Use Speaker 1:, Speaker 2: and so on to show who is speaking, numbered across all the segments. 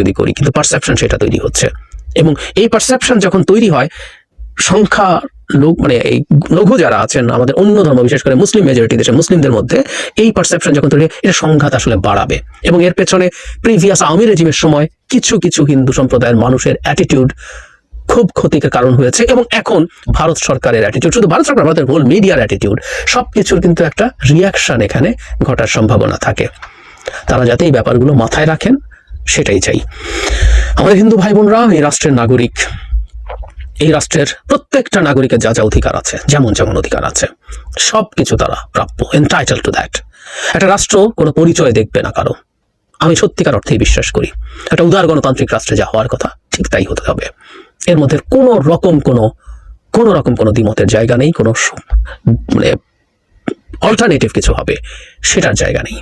Speaker 1: যদি করি, কিন্তু পারসেপশন সেটা তৈরি হচ্ছে। এবং এই পারসেপশন যখন তৈরি হয়, সংখ্যা লোক মানে এই লঘু যারা আছেন আমাদের অন্য ধর্ম, বিশেষ করে মুসলিম মেজরিটি দেশে মুসলিমদের মধ্যে এই পারসেপশন যখন তৈরি হয়, এটা সংঘাত আসলে বাড়াবে। এবং এর পেছনে প্রিভিয়াস আওয়ামী রেজিমের সময় কিছু কিছু হিন্দু সম্প্রদায়ের মানুষের অ্যাটিটিউড খুব ক্ষতির কারণ হয়েছে। এবং এখন ভারত সরকারের অ্যাটিটিউড, শুধু ভারত সরকার, ভারতের হোল মিডিয়ার অ্যাটিটিউড, সবকিছুর কিন্তু একটা রিয়াকশন এখানে ঘটার সম্ভাবনা থাকে। তারা যাতে এই ব্যাপারগুলো মাথায় রাখেন সেটাই চাই। আমাদের হিন্দু ভাই বোনরা এই রাষ্ট্রের নাগরিক, এই রাষ্ট্রের প্রত্যেকটা নাগরিকের যা যা অধিকার আছে, যেমন যেমন অধিকার আছে, সবকিছু তারা প্রাপ্য, এন্টাইটেল টু দ্যাট। একটা রাষ্ট্র কোনো পরিচয় দেখবে না কারো, আমি সত্যিকার অর্থেই বিশ্বাস করি। একটা উদার গণতান্ত্রিক রাষ্ট্রে যা হওয়ার কথা ঠিক তাই হতে হবে। এর মধ্যে কোনো রকম কোনো দ্বিমতের জায়গা নেই, কোনো মানে অল্টারনেটিভ কিছু হবে সেটার জায়গা নেই।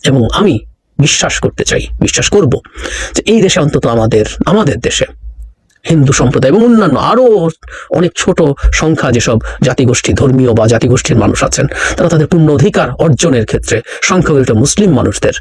Speaker 1: এবং আমি বিশ্বাস করব যে এই দেশে, অন্তত আমাদের দেশে হিন্দু সম্প্রদায় এবং অন্যান্য আরো অনেক ছোট সংখ্যা যেসব জাতিগোষ্ঠী, ধর্মীয় বা জাতিগোষ্ঠীর মানুষ আছেন, তারা তাদের পূর্ণ অধিকার অর্জনের ক্ষেত্রে সংখ্যাগরিষ্ঠ মুসলিম মানুষদের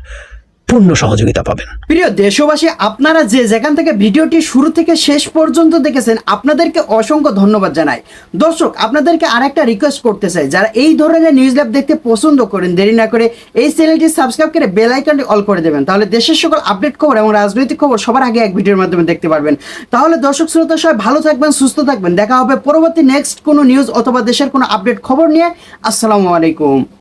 Speaker 1: পূর্ণ সহযোগিতা পাবেন।
Speaker 2: প্রিয় দেশবাসী, আপনারা যেখান থেকে ভিডিওটি শুরু থেকে শেষ পর্যন্ত দেখেছেন, আপনাদেরকে অসংখ্য ধন্যবাদ জানাই। দর্শক, আপনাদেরকে আরেকটা রিকোয়েস্ট করতে চাই, যারা এই ধরনের নিউজ ল্যাব দেখতে পছন্দ করেন, দেরি না করে এই চ্যানেলটি সাবস্ক্রাইব করে বেল আইকনটি অল করে দেবেন। তাহলে দেশের সকল আপডেট খবর এবং রাজনৈতিক খবর সবার আগে এক ভিডিওর মাধ্যমে দেখতে পারবেন। তাহলে দর্শক শ্রোতা সবাই ভালো থাকবেন, সুস্থ থাকবেন। দেখা হবে পরবর্তী নেক্সট কোনো নিউজ অথবা দেশের কোনো আপডেট খবর নিয়ে। আসসালামু আলাইকুম।